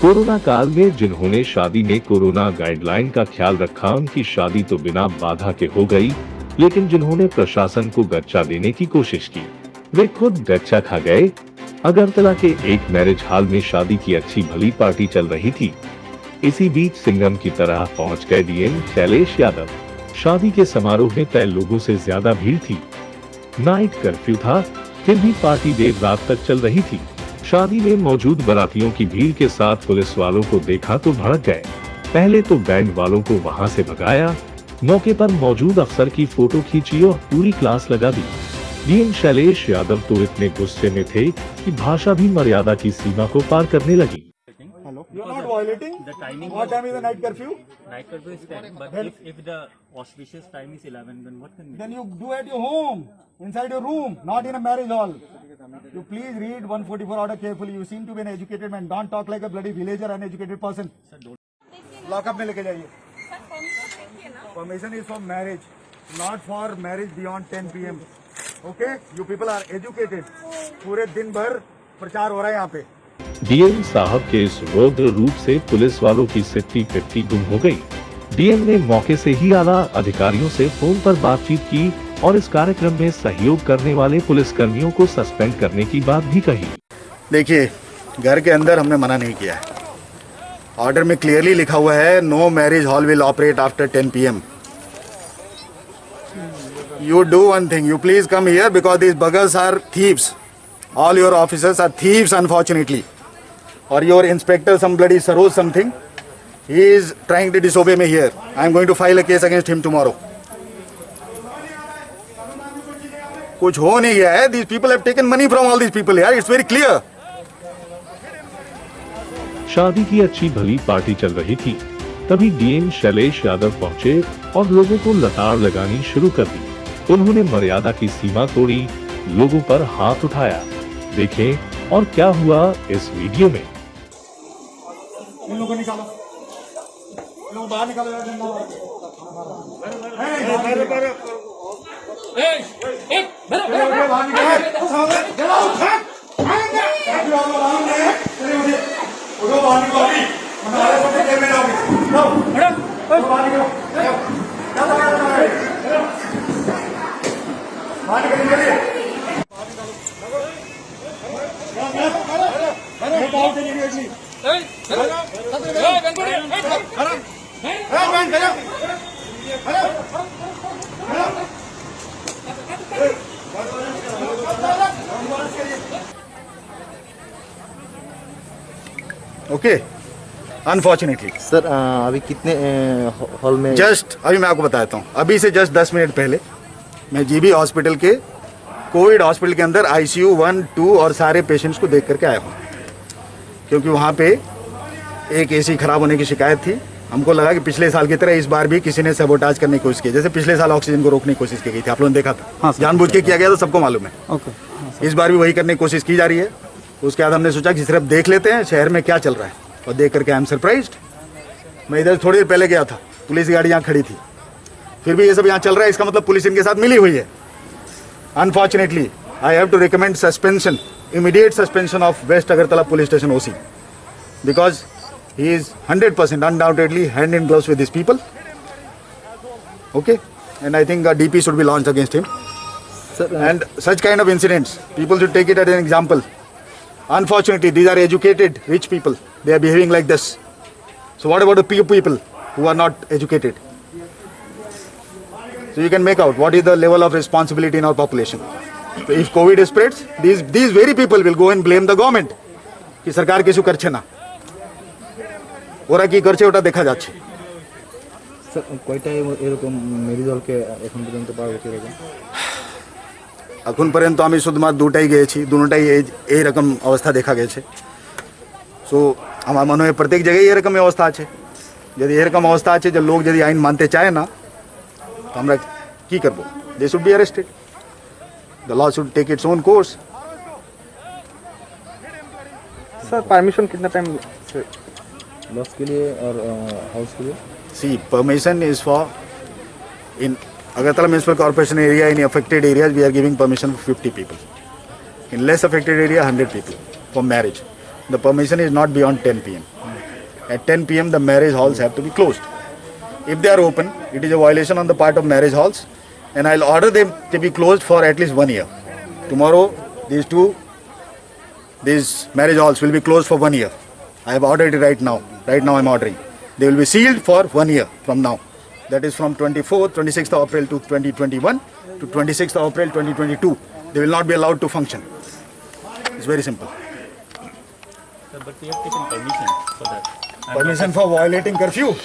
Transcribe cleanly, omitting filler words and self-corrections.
Corona काल में जिन्होंने शादी में कोरोना गाइडलाइन का ख्याल रखा उनकी शादी तो बिना बाधा के हो गई, लेकिन जिन्होंने प्रशासन को गच्चा देने की कोशिश की वे खुद गच्चा खा गए। अगरतला के एक मैरिज हॉल में शादी की अच्छी भली पार्टी चल रही थी। इसी बीच सिंघम की तरह पहुंच गए डीएम शैलेश यादव। शादी के समारोह में तय लोगों से ज्यादा भीड़ थी। नाइट कर्फ्यू था, फिर भी पार्टी देर रात तक चल रही थी। शादी में मौजूद बारातियों की भीड़ के साथ पुलिस वालों को देखा तो भड़क गए। पहले तो बैंड वालों को वहां से भगाया, मौके पर मौजूद अफसर की फोटो खींची और पूरी क्लास लगा दी। डीएम शैलेश यादव तो इतने गुस्से में थे कि भाषा भी मर्यादा की सीमा को पार करने लगी। Hello. You are not violating. The timing. What time is the night curfew? Night curfew is 10, but if the auspicious time is 11, then what can we do? Then you do at your home, inside your room, not in a marriage hall. You please read 144 order carefully. You seem to be an educated man. Don't talk like a bloody villager, uneducated person. Sir, don't. Lock up में लेके जाइए. Permission is for marriage, not for marriage beyond 10 PM. Okay? You people are educated. पूरे दिन भर प्रचार हो रहा है यहाँ पे. डीएम साहब के इस रौद्र रूप से पुलिस वालों की सिट्टी पिट्टी गुम हो गई। डीएम ने मौके से ही आला अधिकारियों से फोन पर बातचीत की और इस कार्यक्रम में सहयोग करने वाले पुलिस कर्मियों को सस्पेंड करने की बात भी कही। देखिए, घर के अंदर हमने मना नहीं किया है। ऑर्डर में क्लियरली लिखा हुआ है no marriage hall will operate after 10 PM. You do one thing, you please come here because these buggers are thieves. All your officers are thieves, unfortunately. Or your inspector, some bloody Saroj something, he is trying to disobey me here. I am going to file a case against him tomorrow. कुछ हो नहीं गया है. These people have taken money from all these people here. It's very clear. शादी की अच्छी भली party चल रही थी, तभी डीएम शैलेश यादव पहुंचे और लोगों को लताड़ लगानी शुरू कर दी। उन्होंने मर्यादा की सीमा तोड़ी, लोगों पर हाथ उठाया। देखें और क्या हुआ इस वीडियो में। इन लोगों को निकालो, इन लोगों को बाहर निकालो। ओके, अनफॉर्चुनेटली सर अभी कितने हॉल में? जस्ट अभी मैं आपको बताता हूँ। अभी से जस्ट 10 मिनट पहले मैं जीबी हॉस्पिटल के कोविड हॉस्पिटल के अंदर ICU 1, 2 और सारे पेशेंट्स को देख करके आया हूँ, क्योंकि वहाँ पे एक AC खराब होने की शिकायत थी। हमको लगा कि पिछले साल की तरह इस बार भी किसी ने सबोटाज करने की कोशिश की, जैसे पिछले साल ऑक्सीजन को रोकने की कोशिश की गई थी। आप लोगों ने देखा था। हाँ, जानबूझ के किया गया था, सबको मालूम है। ओके। इस बार भी वही करने की कोशिश की जा रही है। उसके बाद हमने सोचा कि सिर्फ देख लेते हैं शहर में क्या चल रहा है, और देख करके आई एम सरप्राइज्ड। मैं इधर थोड़ी देर पहले गया था, पुलिस गाड़ी यहाँ खड़ी थी, फिर भी ये सब यहाँ चल रहा है। इसका मतलब पुलिस इनके साथ मिली हुई है। Unfortunately I have to recommend suspension, immediate suspension of west Agartala police station OC, because he is 100% undoubtedly hand in gloves with these people. Okay, and I think a DP should be launched against him. Sir, and such kind of incidents, people should take it as an example. Unfortunately, these are educated, rich people. They are behaving like this. So what about the poor people who are not educated? So you can make out what is the level of responsibility in our population. So if COVID spreads, these very people will go and blame the government. कि सरकार কিছু করছে না, ওরা কি করছে ওটা দেখা যাচ্ছে। স্যার কয়টা এরকম মেরিজ হলকে এখন পর্যন্ত পাওয়া গেছে? এখন পর্যন্ত আমি শুধুমাত্র দুটাই গিয়েছি, দুটোটাই এইরকম অবস্থা দেখা গেছে। সো আমার মনে হয় প্রত্যেক জায়গায় এরকম অবস্থা আছে। যদি এরকম অবস্থা আছে যে লোক যদি আইন মানতে চায় না, তো আমরা কি করব? They should be arrested, the law should take its own course. Sir permission कितना टाइम लॉस के लिए और हाउस के लिए? See permission is for in Agartala Municipal Corporation area, in affected areas we are giving permission for 50 people. In less affected area 100 people for marriage. The permission is not beyond 10 PM. At 10 p.m. the marriage halls have to be closed. If they are open, it is a violation on the part of marriage halls, and I'll order them to be closed for at least 1 year. Tomorrow, these marriage halls will be closed for 1 year. I have ordered it right now. Right now I'm ordering. They will be sealed for 1 year from now. That is from 26th of April to 2021 to 26th of April 2022. They will not be allowed to function. It's very simple. Sir, but we have taken permission for that. Permission for violating curfew.